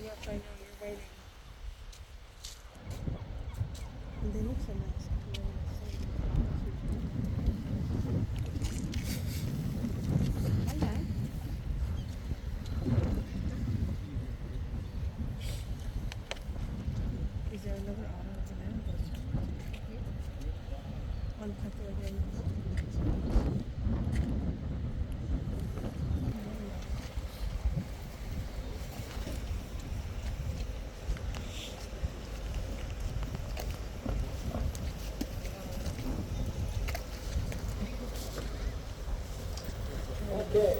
Yes, I know, you're waiting. And they look so nice. Hello. Is there another otter over there? On Aquarium. Okay,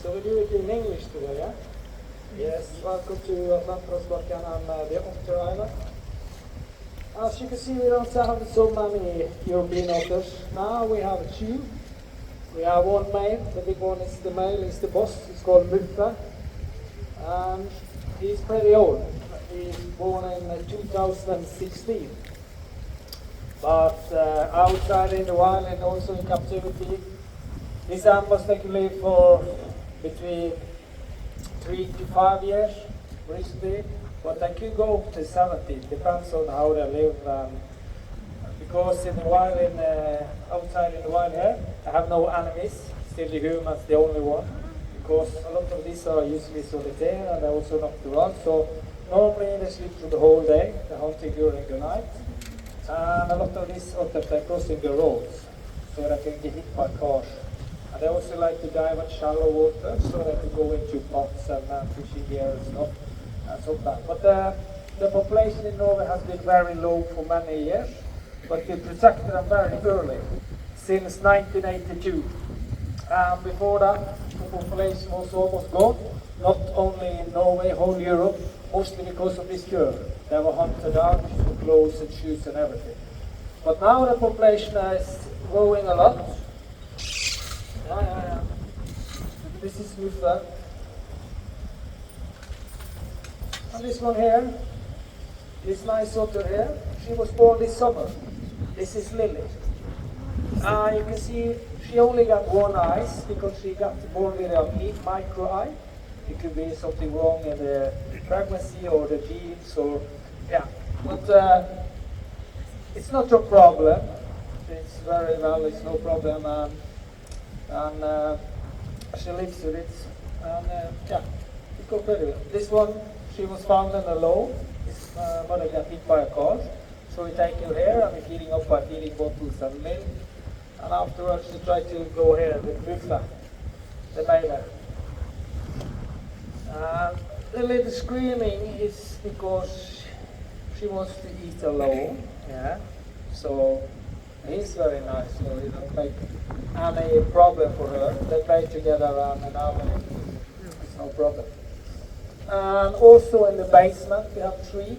so we do it in English today, yeah? Yes, welcome to Atlanterhavsparken and the Otter Island. As you can see, we don't have so many European otters. Now we have two. We have one male, the big one is the male, is the boss, it's called Muffe. And he's pretty old. He's born in 2016. But outside in the wild and also in captivity, these animals they can live for between 3 to 5 years recently, but they could go up to 70. Depends on how they live. Because in the wild, outside in the wild here, I have no enemies. Still the humans the only one. Because a lot of these are usually solitaire and they're also nocturnal. So normally they sleep through the whole day. They're hunting during the night. And a lot of these otters are crossing the roads, so they can get hit by cars. And they also like to dive at shallow water, so they can go into pots and fishing gear and stuff, and so that. But the population in Norway has been very low for many years, but we protected them very early, since 1982. Before that, the population was almost gone, not only in Norway, whole Europe, mostly because of this girl. They were hunted out for clothes and shoes and everything. But now the population is growing a lot. Yeah. This is Muffe. And this one here, this nice otter here, she was born this summer. This is Lilly. You can see she only got one eye because she got born with a microeye. It could be something wrong in the pregnancy or the genes or, yeah. But it's not a problem. It's very well, it's no problem. And she lives with it. And yeah, it goes pretty well. This one, she was found in alone. This mother got hit by a car. So we take her here and we're feeding up by feeding bottles and milk. And afterwards we try to go here with Muffe, the male. The little screaming is because she wants to eat alone. Yeah. So he's very nice, so it don't make any problem for her. They play together around an hour. It's no problem. And also in the basement we have 3,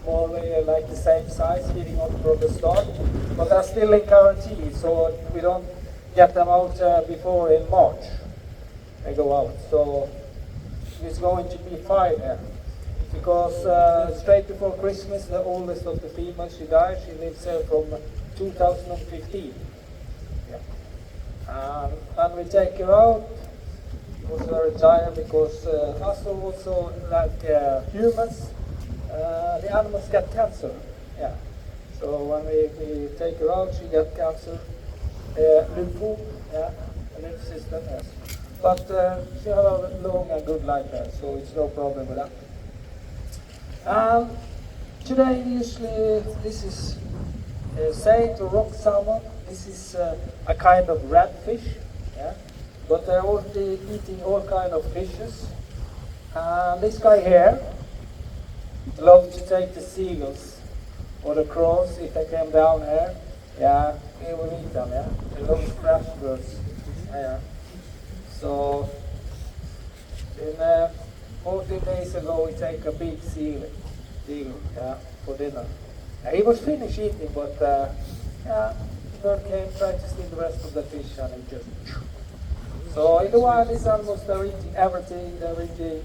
more like the same size, feeding up from the start. But they're still in quarantine, so we don't get them out before in March. They go out. So it's going to be 5 here. Because straight before Christmas, the oldest of the females, she died. She lives here from 2015. Yeah. And we take her out. She was very tired because also like humans, the animals get cancer. Yeah. So when we take her out, she gets cancer, lymphoma, yeah, the lymph system, yes. But she has a long and good life there, so it's no problem with that. Today, usually, this is saint or rock salmon. This is a kind of red fish, yeah. But they're also eating all kind of fishes. This guy here loves to take the seagulls or the crows if they came down here. Yeah, he will eat them. Yeah, he loves fresh birds. Yeah. So in 14 days ago, we take a big seagull, yeah, for dinner. He was finished eating, but yeah, the bird came, tried to steal the rest of the fish, and it just. So in the wild, these animals, they're eating everything. They're eating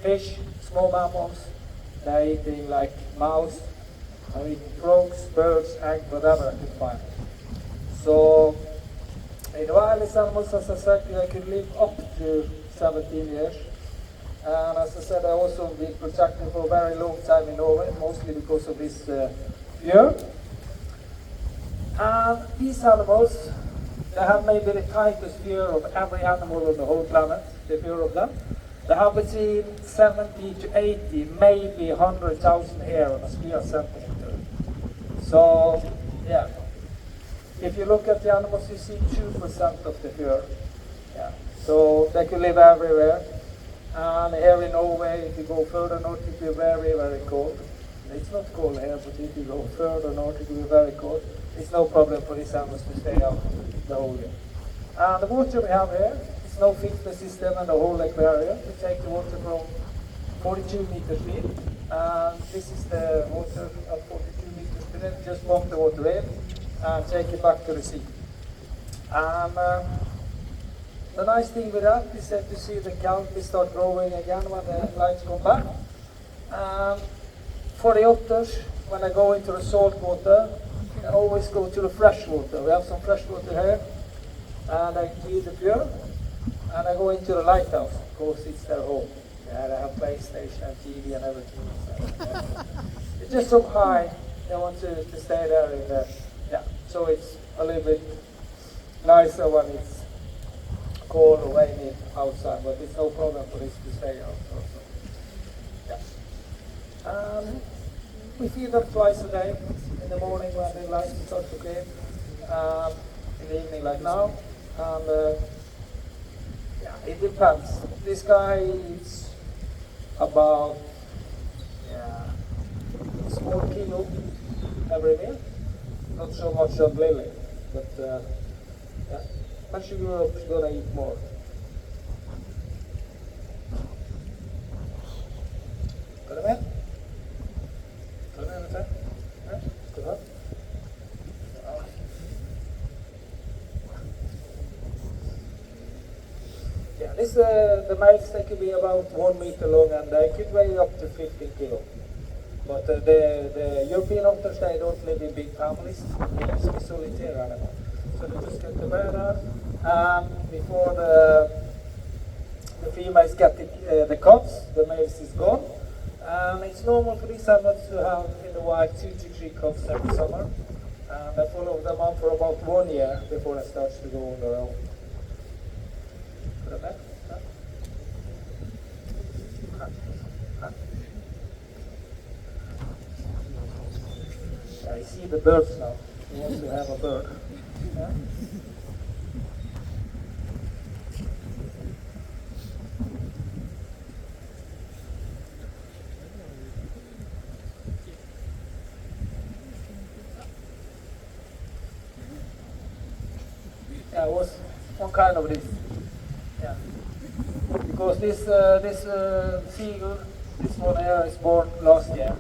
fish, small mammals. They're eating like mouse. They're eating frogs, birds, eggs, whatever I can find. So in the wild, these animals, as I said, they could live up to 17 years. And as I said, I also been protected for a very long time in Norway, mostly because of this fjord. And these animals, they have maybe the tightest fjord of every animal on the whole planet, the fjord of them. They have between 70 to 80, maybe 100,000 hair on a square centimeter. So, yeah. If you look at the animals, you see 2% of the fjord. Yeah. So they can live everywhere. And here in Norway, if you go further north, it will be very, very cold. It's not cold here, but if you go further north, it will be very cold. It's no problem for these animals to stay out the whole year. And the water we have here, it's no filter system and the whole aquarium. We take the water from 42 meters deep. And this is the water at 42 meters deep. Just pump the water in and take it back to the sea. And the nice thing with that is that you see the kelp start growing again when the lights come back. For the otters, when they go into the salt water, they always go to the fresh water. We have some fresh water here, and they leave the fjord, and they go into the lighthouse, because it's their home. Yeah, they have PlayStation and TV and everything. It's just so high, they want to stay there in the, yeah. So it's a little bit nicer when it's cold or rainy outside, but it's no problem for this to stay out also. Yeah. We feed them twice a day, in the morning when they like to start to clean, in the evening like now, and yeah, it depends. This guy eats about 4 kilo every meal, not so much on Lilly, but yeah. When she grows up, she's gonna eat more. Kan du med? Kan du med dette? Ja, skal du ha? Ja. Yeah, this the males, they could be about 1 meter long and they could weigh up to 15 kilo. But the European otters, they don't live in big families. They used to be solitary animals. So they just get together, and before the females get the cubs, the males is gone. And it's normal for these animals to have in the wild 2 to 3 cubs every summer. And I follow them up for about 1 year before they start to go on their own. Put it back. I see the birds now. He wants to have a bird. Yeah? Yeah, it was one kind of this. Yeah, because this seagull, this one here is born last year,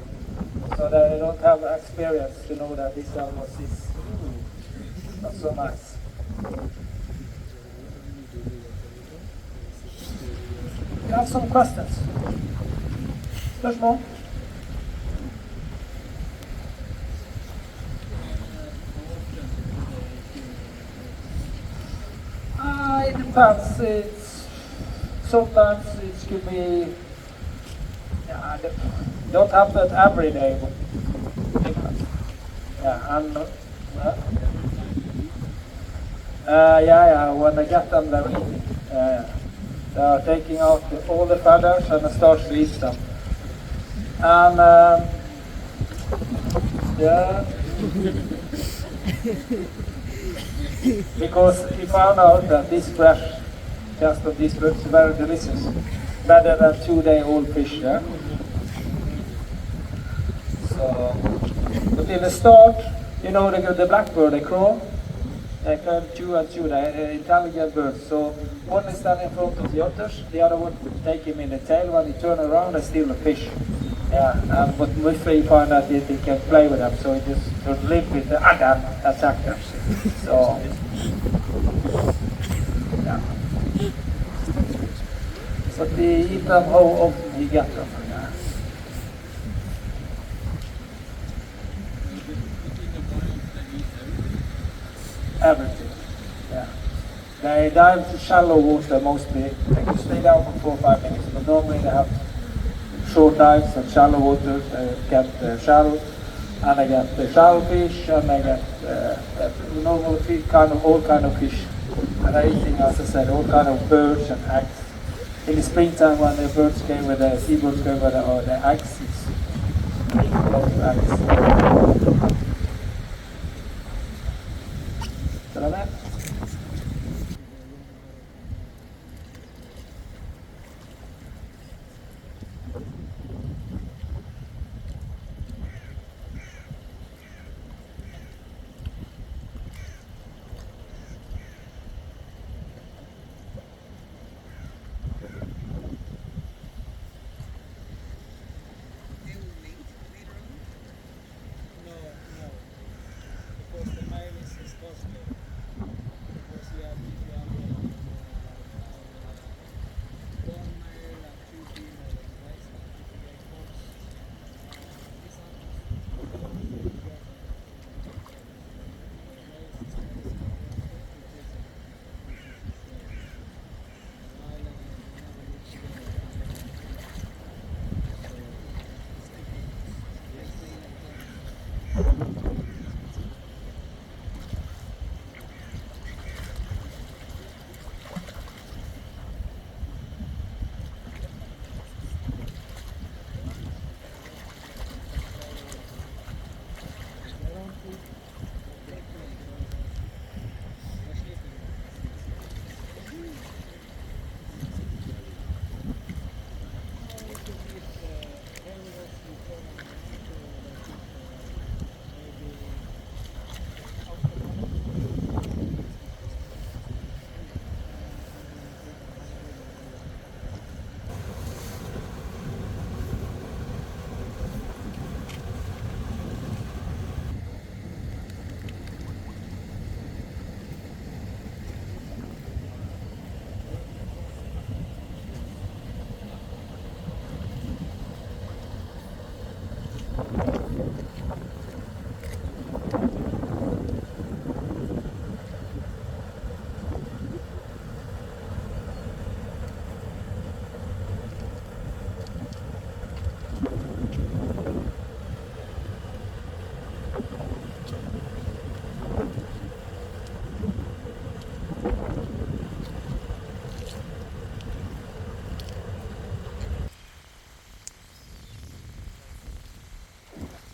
so they don't have experience to know that this animal is not so nice. You have some questions? Spørsmål? It depends. Sometimes it could be. Yeah, don't happen every day. But yeah, and yeah. When I get them, they're eating. They are taking out all the feathers and start to eat them. And yeah. Because we found out that this fresh cast of these birds is very delicious, better than 2-day-old fish. Yeah? So, but in the start, you know, the blackbird, they crawl, they can chew and chew, they're intelligent birds. So one is standing in front of the otters, the other one take him in the tail. When he turn around, they steal the fish. Yeah, but Muffe found out that he can play with them, so he just sort of live with the attack them. So, yeah. But he eat them how often he gets them. Yeah. Everything. Yeah. dive to shallow water mostly. They can stay down for 4 or 5 minutes, but normally they have short dives and shallow water. They get shell, and they get shellfish, and they get normal fish, all kind of fish. And they're eating, as I said, all kind of birds and eggs. In the springtime, when the birds go with the seabirds go with the eggs, it's a lot of eggs. So that.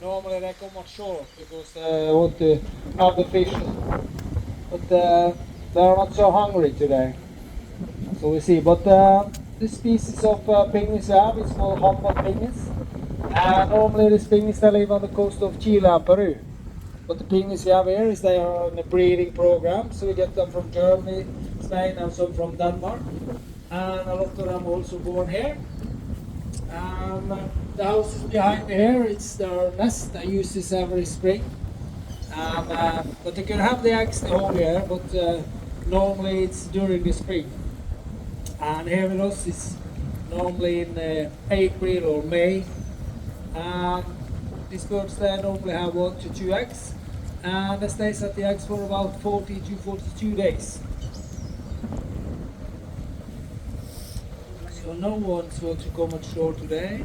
Normally they come on shore because they want to have the fish, but they are not so hungry today. So we see, but this species of penguins we have is called humble penguins. Normally these penguins they live on the coast of Chile and Peru. But the penguins we have here is they are on a breeding program, so we get them from Germany, Spain, and some from Denmark. And a lot of them also born here. The house behind me here, it's their nest. I use this every spring. But they can have the eggs the whole year, but normally it's during the spring. And here with us is normally in April or May. These birds they normally have 1 to 2 eggs, and they stay at the eggs for about 40 to 42 days. So no one's going to come on shore today.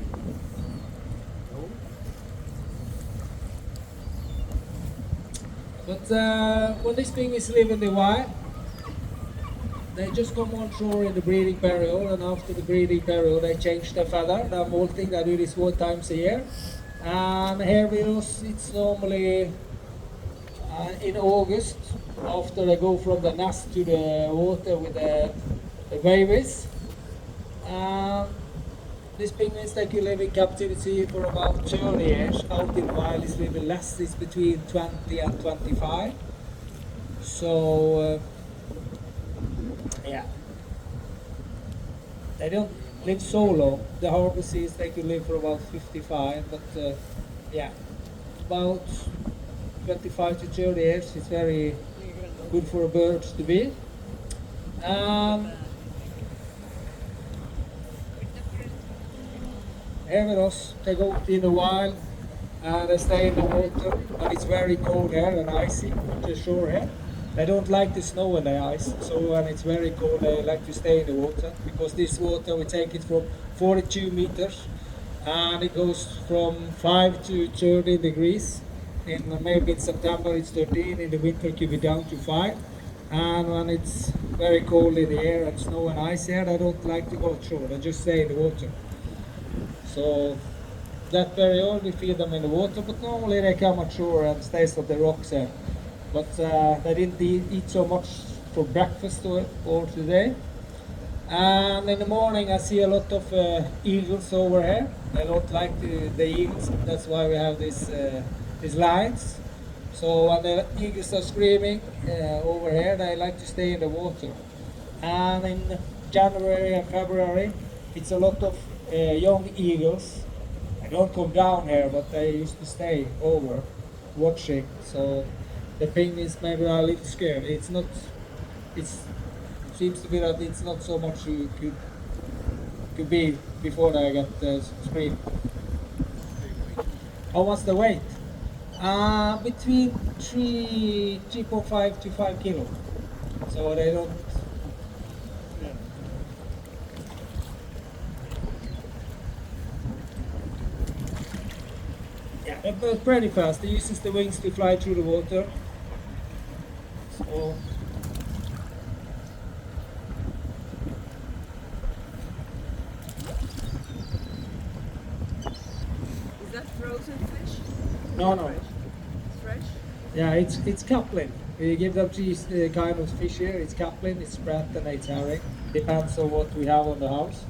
No. But when these penguins live in the wild, they just come on shore in the breeding period, and after the breeding period they change their feather. They're molting, they do this 4 times a year. And here with us it's normally in August, after they go from the nest to the water with the babies. These penguins they can live in captivity for about 30 years. Out in the wild is living less, it's between 20 and 25. So yeah, they don't live so long. The harvest is they can live for about 55, but yeah, about 25 to 30 years. It's very good for birds to be. Here with us, they go in the wild and they stay in the water, and it's very cold here and icy to the shore here. They don't like the snow and the ice, so when it's very cold they like to stay in the water, because this water we take it from 42 meters and it goes from 5 to 30 degrees. Maybe in September it's 13, in the winter it could be down to 5. And when it's very cold in the air and snow and ice here, they don't like to go ashore, they just stay in the water. So that very early we feed them in the water, but normally they come ashore and stays on the rocks here. But they didn't eat so much for breakfast or today. And in the morning I see a lot of eagles over here. They don't like the eagles, that's why we have these lines. So when the eagles are screaming over here, they like to stay in the water. And in January and February, it's a lot of young eagles. They don't come down here, but they used to stay over watching. So the penguins maybe are a little scared. It seems to be that it's not so much you could be before they get screamed. How much the weight? Between 3.5 to 5 kilo. So they don't. Yeah, they're pretty fast. They uses the wings to fly through the water. So. Is that frozen fish? No. Fresh? Yeah, it's coupling. We give them these kind of fish here. It's coupling, it's sprat and it's herring. Depends on what we have on the house.